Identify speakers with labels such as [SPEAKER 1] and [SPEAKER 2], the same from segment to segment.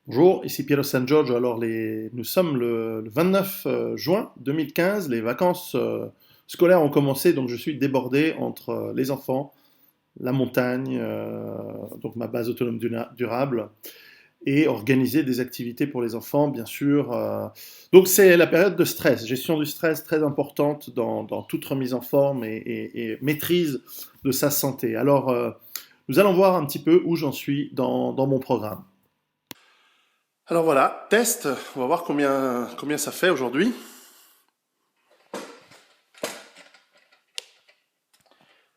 [SPEAKER 1] Bonjour, ici Piero San Giorgio. Nous sommes le 29 juin 2015. Les vacances scolaires ont commencé, donc je suis débordé entre les enfants, la montagne, donc ma base autonome durable, et organiser des activités pour les enfants, bien sûr. Donc c'est la période de stress, gestion du stress très importante dans toute remise en forme et maîtrise de sa santé. Nous allons voir un petit peu où j'en suis dans mon programme. Alors voilà, test, on va voir combien ça fait aujourd'hui.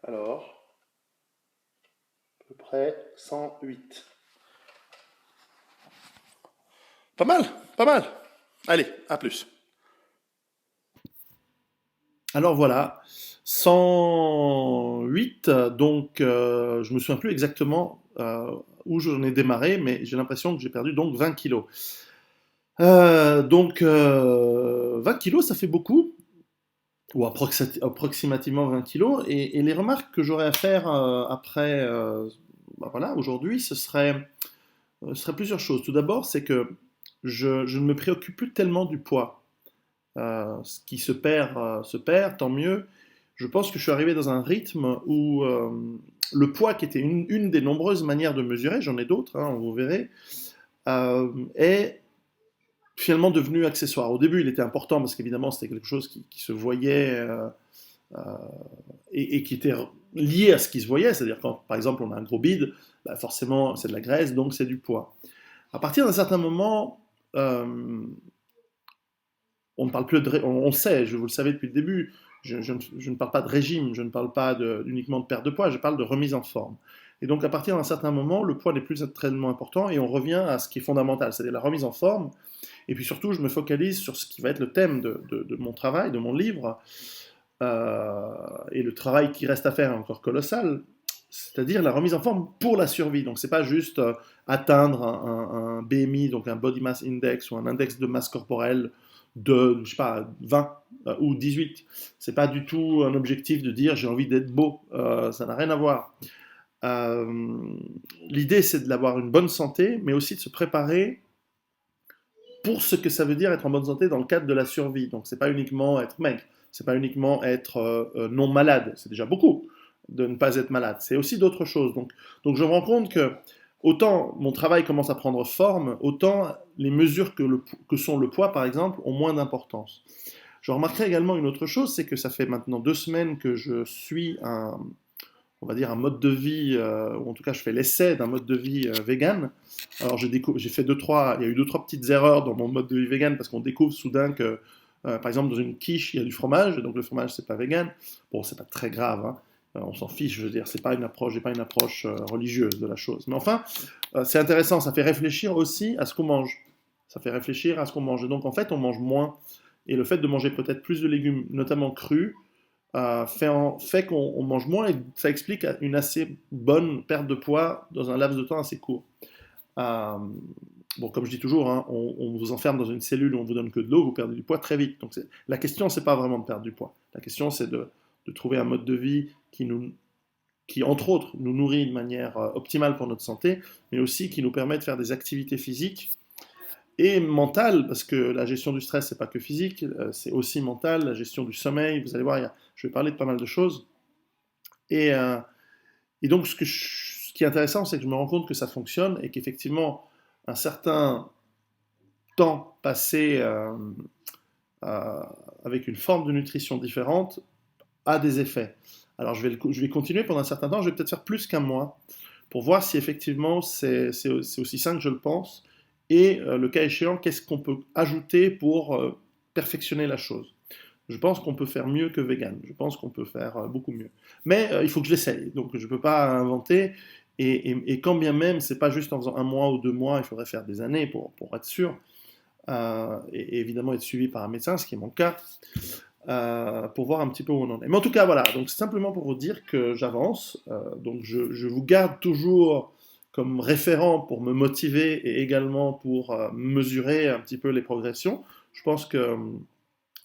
[SPEAKER 1] Alors, à peu près 108. Pas mal, pas mal. Allez, à plus. Alors voilà, 108, donc je me souviens plus exactement où j'en ai démarré, mais j'ai l'impression que j'ai perdu donc 20 kilos. 20 kilos, ça fait beaucoup, ou approximativement 20 kilos, et les remarques que j'aurais à faire après, bah voilà, aujourd'hui, ce serait plusieurs choses. Tout d'abord, c'est que je ne me préoccupe plus tellement du poids. Ce qui se perd, tant mieux. Je pense que je suis arrivé dans un rythme où le poids, qui était une des nombreuses manières de mesurer, j'en ai d'autres, hein, vous verrez, est finalement devenu accessoire. Au début, il était important parce qu'évidemment, c'était quelque chose qui se voyait euh, et qui était lié à ce qui se voyait. C'est-à-dire quand, par exemple, on a un gros bide, bah forcément, c'est de la graisse, donc c'est du poids. À partir d'un certain moment, on ne parle plus on sait, vous le savez depuis le début, je ne parle pas de régime, je ne parle pas uniquement de perte de poids, je parle de remise en forme. Et donc à partir d'un certain moment, le poids n'est plus tellement important et on revient à ce qui est fondamental, c'est-à-dire la remise en forme. Et puis surtout, je me focalise sur ce qui va être le thème de mon travail, de mon livre, et le travail qui reste à faire est encore colossal, c'est-à-dire la remise en forme pour la survie. Donc c'est pas juste atteindre un BMI, donc un Body Mass Index ou un index de masse corporelle de, je sais pas, 20 ou 18. C'est pas du tout un objectif de dire j'ai envie d'être beau. Ça n'a rien à voir. Euh, L'idée c'est d'avoir une bonne santé, mais aussi de se préparer pour ce que ça veut dire être en bonne santé dans le cadre de la survie. Donc c'est pas uniquement être maigre, c'est pas uniquement être non malade, c'est déjà beaucoup de ne pas être malade, c'est aussi d'autres choses. Donc je me rends compte que autant mon travail commence à prendre forme, autant les mesures que sont le poids par exemple ont moins d'importance. Je remarquerai également une autre chose, c'est que ça fait maintenant 2 semaines que je suis on va dire un mode de vie, ou en tout cas je fais l'essai d'un mode de vie vegan. Alors j'ai fait il y a eu deux trois petites erreurs dans mon mode de vie vegan parce qu'on découvre soudain que, par exemple, dans une quiche il y a du fromage, et donc le fromage c'est pas vegan. Bon, c'est pas très grave, hein. On s'en fiche, je veux dire, j'ai pas une approche religieuse de la chose. Mais enfin, c'est intéressant, ça fait réfléchir aussi à ce qu'on mange. Ça fait réfléchir à ce qu'on mange. Et donc en fait, on mange moins. Et le fait de manger peut-être plus de légumes, notamment crus, fait qu'on mange moins et ça explique une assez bonne perte de poids dans un laps de temps assez court. Euh, bon, comme je dis toujours, hein, on vous enferme dans une cellule où on vous donne que de l'eau, vous perdez du poids très vite. Donc la question, c'est pas vraiment de perdre du poids. La question, c'est de trouver un mode de vie qui, entre autres, nous nourrit de manière optimale pour notre santé, mais aussi qui nous permet de faire des activités physiques et mentale, parce que la gestion du stress, c'est pas que physique, c'est aussi mental, la gestion du sommeil, vous allez voir, je vais parler de pas mal de choses. Et, euh, et donc, ce qui est intéressant, c'est que je me rends compte que ça fonctionne et qu'effectivement, un certain temps passé euh, avec une forme de nutrition différente a des effets. Alors, je vais continuer pendant un certain temps, je vais peut-être faire plus qu'un mois pour voir si effectivement c'est aussi sain que je le pense et le cas échéant, qu'est-ce qu'on peut ajouter pour perfectionner la chose. Je pense qu'on peut faire mieux que vegan. Je pense qu'on peut faire beaucoup mieux. Mais il faut que je l'essaye. Donc je ne peux pas inventer. Et quand bien même, c'est pas juste en faisant un mois ou 2 mois, il faudrait faire des années pour être sûr. Et évidemment être suivi par un médecin, ce qui est mon cas, pour voir un petit peu où on en est. Mais en tout cas, voilà. Donc c'est simplement pour vous dire que j'avance. Donc je vous garde toujours comme référent pour me motiver et également pour mesurer un petit peu les progressions. Je pense que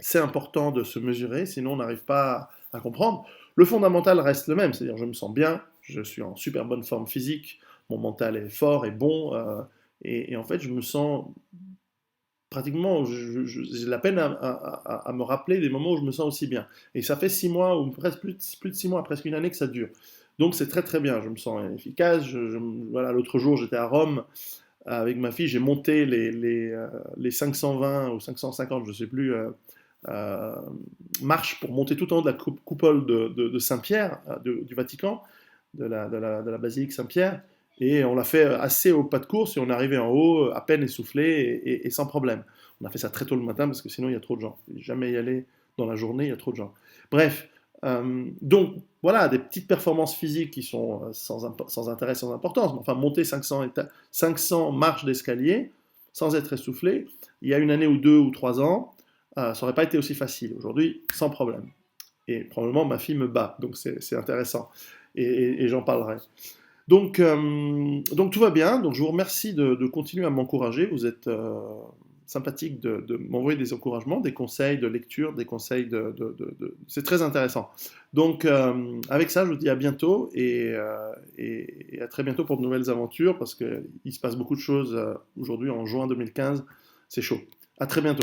[SPEAKER 1] c'est important de se mesurer, sinon on n'arrive pas à comprendre. Le fondamental reste le même, c'est-à-dire je me sens bien, je suis en super bonne forme physique, mon mental est fort et bon, Et en fait, je me sens pratiquement, j'ai la peine à me rappeler des moments où je me sens aussi bien. Et ça fait 6 mois, ou presque plus de 6 mois, presque une année que ça dure. Donc c'est très très bien, je me sens efficace. Voilà, l'autre jour, j'étais à Rome avec ma fille, j'ai monté les 520 ou 550, je ne sais plus, euh, marches pour monter tout en haut de la coupole de Saint-Pierre, du Vatican, de la basilique Saint-Pierre. Et on l'a fait assez au pas de course et on est arrivé en haut à peine essoufflé et sans problème. On a fait ça très tôt le matin parce que sinon il y a trop de gens. Jamais y aller dans la journée, il y a trop de gens. Bref, donc voilà, des petites performances physiques qui sont sans intérêt, sans importance. Enfin, monter 500 marches d'escalier sans être essoufflé, il y a une année ou 2 ou 3 ans, ça n'aurait pas été aussi facile. Aujourd'hui, sans problème. Et probablement ma fille me bat, donc c'est intéressant. Et j'en parlerai. Donc tout va bien. Donc je vous remercie de continuer à m'encourager. Vous êtes sympathique de m'envoyer des encouragements, des conseils de lecture, des conseils c'est très intéressant. Donc avec ça, je vous dis à bientôt et à très bientôt pour de nouvelles aventures parce qu'il se passe beaucoup de choses aujourd'hui en juin 2015. C'est chaud. À très bientôt.